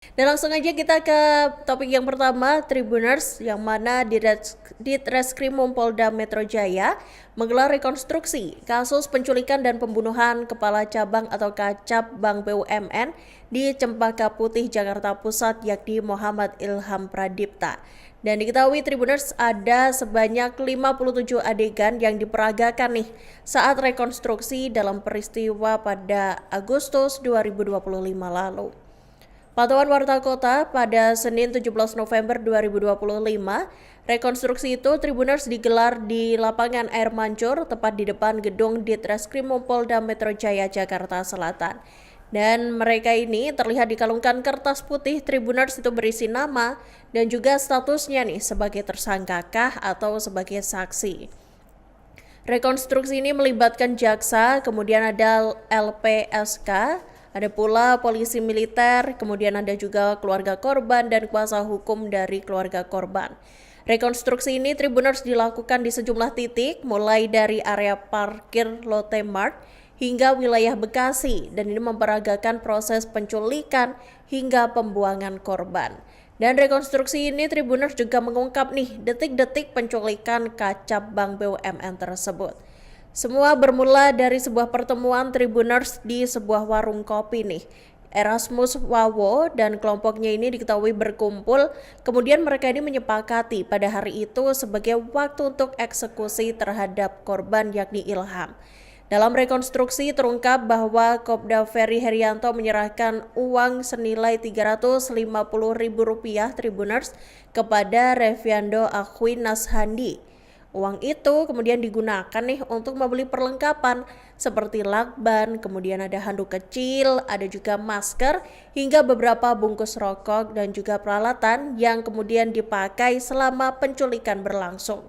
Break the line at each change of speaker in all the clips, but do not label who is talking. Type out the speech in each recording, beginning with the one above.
Dan langsung aja kita ke topik yang pertama, Tribuners, yang mana di Treskrimum Polda Metro Jaya menggelar rekonstruksi kasus penculikan dan pembunuhan Kepala Cabang atau Kacab Bank BUMN di Cempaka Putih, Jakarta Pusat, yakni Muhammad Ilham Pradipta. Dan diketahui Tribuners ada sebanyak 57 adegan yang diperagakan nih saat rekonstruksi dalam peristiwa pada Agustus 2025 lalu. Pantauan Warta Kota pada Senin 17 November 2025, rekonstruksi itu Tribuners digelar di lapangan Air Mancur, tepat di depan gedung Ditreskrimum Polda Metro Jaya, Jakarta Selatan. Dan mereka ini terlihat dikalungkan kertas putih. Tribuners itu berisi nama dan juga statusnya nih sebagai tersangkakah atau sebagai saksi. Rekonstruksi ini melibatkan jaksa, kemudian ada LPSK, ada pula polisi militer, kemudian ada juga keluarga korban dan kuasa hukum dari keluarga korban. Rekonstruksi ini Tribuners dilakukan di sejumlah titik, mulai dari area parkir Lotte Mart hingga wilayah Bekasi, dan ini memperagakan proses penculikan hingga pembuangan korban. Dan rekonstruksi ini Tribuners juga mengungkap nih detik-detik penculikan Kacab Bank BUMN tersebut. Semua bermula dari sebuah pertemuan Tribuners di sebuah warung kopi nih. Erasmus Wawo dan kelompoknya ini diketahui berkumpul, kemudian mereka ini menyepakati pada hari itu sebagai waktu untuk eksekusi terhadap korban yakni Ilham. Dalam rekonstruksi terungkap bahwa Kopda Ferry Herianto menyerahkan uang senilai Rp350.000 Tribuners kepada Reviando Akwin Nashandi. Uang itu kemudian digunakan nih untuk membeli perlengkapan seperti lakban, kemudian ada handuk kecil, ada juga masker, hingga beberapa bungkus rokok dan juga peralatan yang kemudian dipakai selama penculikan berlangsung.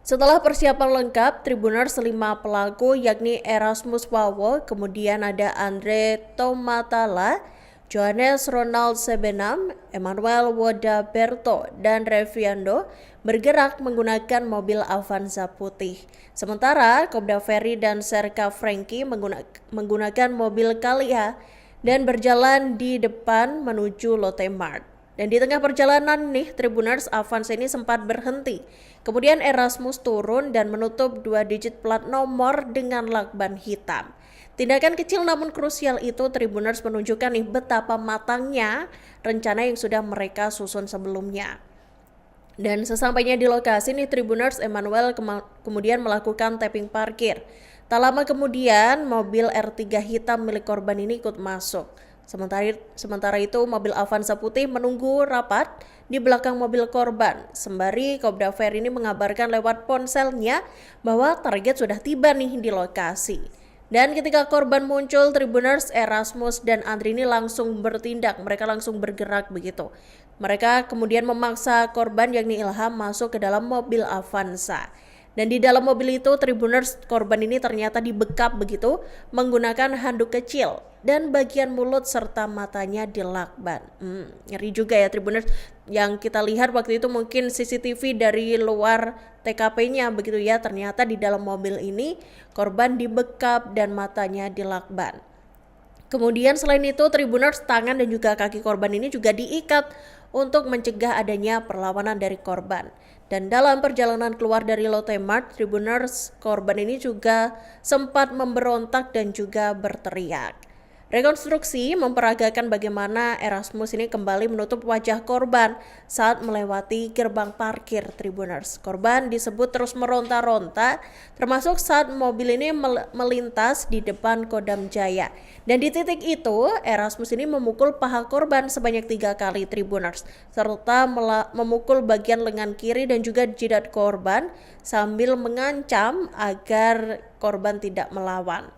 Setelah persiapan lengkap, Tribuners 5 pelaku yakni Erasmus Wawo, kemudian ada Andre Tomatala, Johannes Ronald Sebenam, Emmanuel Woda Berto, dan Reviando bergerak menggunakan mobil Avanza putih. Sementara Kopda Ferry dan Serka Franky menggunakan mobil Kalia dan berjalan di depan menuju Lotte Mart. Dan di tengah perjalanan nih, Tribuners Avanza ini sempat berhenti. Kemudian Erasmus turun dan menutup 2 digit plat nomor dengan lakban hitam. Tindakan kecil namun krusial itu Tribuners menunjukkan nih betapa matangnya rencana yang sudah mereka susun sebelumnya. Dan sesampainya di lokasi nih, Tribuners Emmanuel kemudian melakukan tapping parkir. Tak lama kemudian mobil R3 hitam milik korban ini ikut masuk. Sementara itu mobil Avanza putih menunggu rapat di belakang mobil korban. Sembari Kopda Ferry ini mengabarkan lewat ponselnya bahwa target sudah tiba nih di lokasi. Dan ketika korban muncul, Tribuners Erasmus dan Andri ini langsung bertindak. Mereka langsung bergerak begitu. Mereka kemudian memaksa korban yakni Ilham masuk ke dalam mobil Avanza. Dan di dalam mobil itu Tribuners korban ini ternyata dibekap begitu menggunakan handuk kecil dan bagian mulut serta matanya dilakban. Ngeri juga ya Tribuners, yang kita lihat waktu itu mungkin CCTV dari luar TKP-nya begitu ya, ternyata di dalam mobil ini korban dibekap dan matanya dilakban. Kemudian selain itu Tribuners tangan dan juga kaki korban ini juga diikat untuk mencegah adanya perlawanan dari korban. Dan dalam perjalanan keluar dari Lotte Mart, Tribuners korban ini juga sempat memberontak dan juga berteriak. Rekonstruksi memperagakan bagaimana Erasmus ini kembali menutup wajah korban saat melewati gerbang parkir Tribuners. Korban disebut terus meronta-ronta, termasuk saat mobil ini melintas di depan Kodam Jaya. Dan di titik itu, Erasmus ini memukul paha korban sebanyak 3 kali Tribuners, serta memukul bagian lengan kiri dan juga jidat korban sambil mengancam agar korban tidak melawan.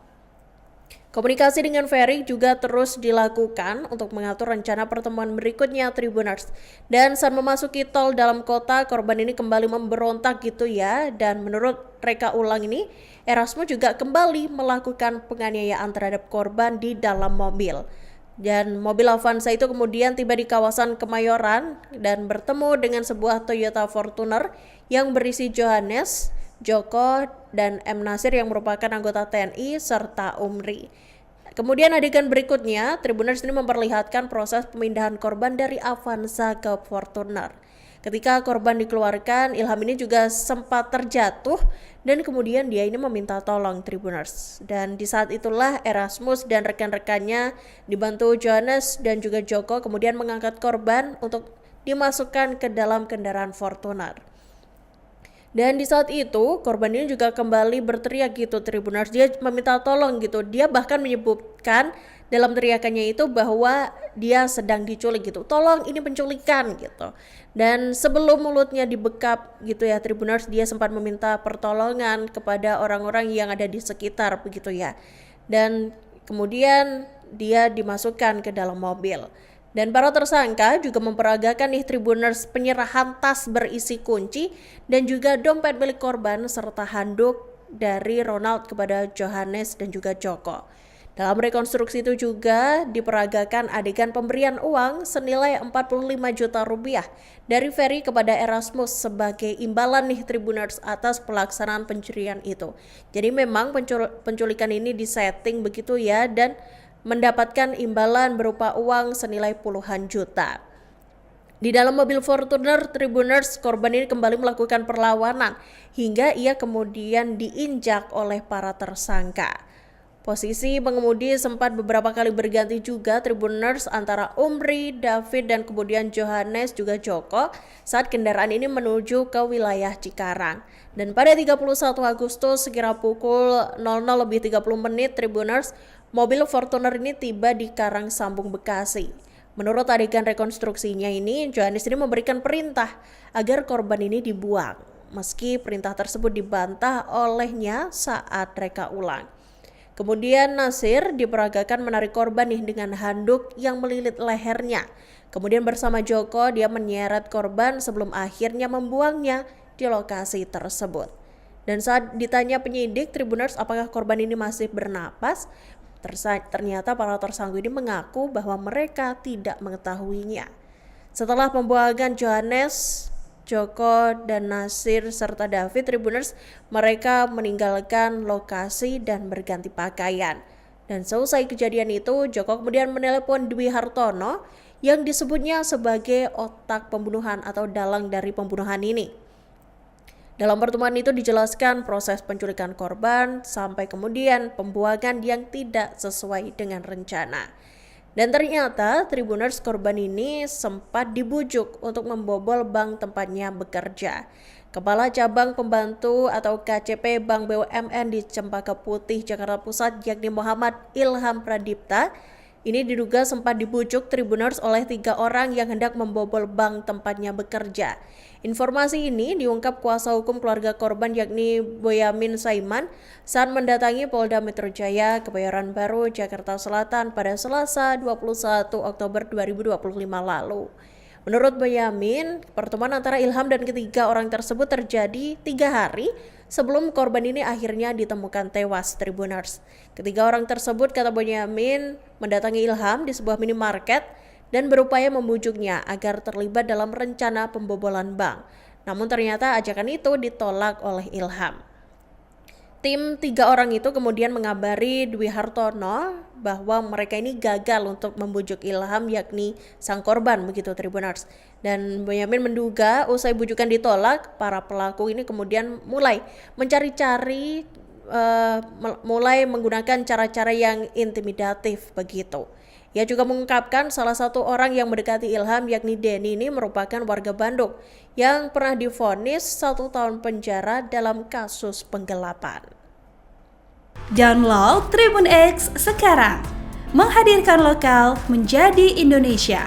Komunikasi dengan Ferry juga terus dilakukan untuk mengatur rencana pertemuan berikutnya Tribuners. Dan saat memasuki tol dalam kota, korban ini kembali memberontak gitu ya. Dan menurut reka ulang ini, Erasmus juga kembali melakukan penganiayaan terhadap korban di dalam mobil. Dan mobil Avanza itu kemudian tiba di kawasan Kemayoran dan bertemu dengan sebuah Toyota Fortuner yang berisi Johannes, Joko, dan M. Nasir yang merupakan anggota TNI serta Umri. Kemudian adegan berikutnya, Tribuners ini memperlihatkan proses pemindahan korban dari Avanza ke Fortuner. Ketika korban dikeluarkan, Ilham ini juga sempat terjatuh dan kemudian dia ini meminta tolong Tribuners. Dan di saat itulah Erasmus dan rekan-rekannya dibantu Johannes dan juga Joko kemudian mengangkat korban untuk dimasukkan ke dalam kendaraan Fortuner. Dan di saat itu korban ini juga kembali berteriak gitu Tribuners, dia meminta tolong gitu. Dia bahkan menyebutkan dalam teriakannya itu bahwa dia sedang diculik gitu. Tolong, ini penculikan gitu. Dan sebelum mulutnya dibekap gitu ya Tribuners, dia sempat meminta pertolongan kepada orang-orang yang ada di sekitar begitu ya. Dan kemudian dia dimasukkan ke dalam mobil. Dan para tersangka juga memperagakan nih Tribuners penyerahan tas berisi kunci dan juga dompet milik korban serta handuk dari Ronald kepada Johannes dan juga Joko. Dalam rekonstruksi itu juga diperagakan adegan pemberian uang senilai 45 juta rupiah dari Ferry kepada Erasmus sebagai imbalan nih Tribuners atas pelaksanaan pencurian itu. Jadi memang penculikan ini disetting begitu ya dan mendapatkan imbalan berupa uang senilai puluhan juta. Di dalam mobil Fortuner Tribuners, korban ini kembali melakukan perlawanan hingga ia kemudian diinjak oleh para tersangka. Posisi pengemudi sempat beberapa kali berganti juga Tribuners antara Umri, David dan kemudian Johannes juga Joko saat kendaraan ini menuju ke wilayah Cikarang. Dan pada 31 Agustus sekira pukul 00:30 Tribuners, mobil Fortuner ini tiba di Karangsambung, Bekasi. Menurut adegan rekonstruksinya ini, Johannes ini memberikan perintah agar korban ini dibuang. Meski perintah tersebut dibantah olehnya saat reka ulang. Kemudian Nasir diperagakan menarik korban nih dengan handuk yang melilit lehernya. Kemudian bersama Joko dia menyeret korban sebelum akhirnya membuangnya di lokasi tersebut. Dan saat ditanya penyidik Tribuners apakah korban ini masih bernapas, ternyata para tersangka ini mengaku bahwa mereka tidak mengetahuinya. Setelah pembuangan Johannes, Joko dan Nasir serta David Tribuners, mereka meninggalkan lokasi dan berganti pakaian. Dan selesai kejadian itu, Joko kemudian menelepon Dwi Hartono yang disebutnya sebagai otak pembunuhan atau dalang dari pembunuhan ini. Dalam pertemuan itu dijelaskan proses penculikan korban sampai kemudian pembuangan yang tidak sesuai dengan rencana. Dan ternyata Tribuners korban ini sempat dibujuk untuk membobol bank tempatnya bekerja. Kepala Cabang Pembantu atau KCP Bank BUMN di Cempaka Putih, Jakarta Pusat yakni Muhammad Ilham Pradipta ini diduga sempat dibujuk Tribuners oleh 3 orang yang hendak membobol bank tempatnya bekerja. Informasi ini diungkap kuasa hukum keluarga korban yakni Boyamin Saiman saat mendatangi Polda Metro Jaya, Kebayoran Baru, Jakarta Selatan pada Selasa 21 Oktober 2025 lalu. Menurut Boyamin, pertemuan antara Ilham dan ketiga orang tersebut terjadi 3 hari sebelum korban ini akhirnya ditemukan tewas Tribuners. Ketiga orang tersebut, kata Boyamin, mendatangi Ilham di sebuah minimarket dan berupaya membujuknya agar terlibat dalam rencana pembobolan bank. Namun ternyata ajakan itu ditolak oleh Ilham. Tim 3 orang itu kemudian mengabari Dwi Hartono bahwa mereka ini gagal untuk membujuk Ilham yakni sang korban begitu Tribuners. Dan Boyamin menduga usai bujukan ditolak, para pelaku ini kemudian mulai mencari-cari mulai menggunakan cara-cara yang intimidatif begitu. Ia juga mengungkapkan salah satu orang yang mendekati Ilham yakni Denny ini merupakan warga Bandung yang pernah divonis 1 tahun penjara dalam kasus penggelapan.
Download Tribun X sekarang, menghadirkan lokal menjadi Indonesia.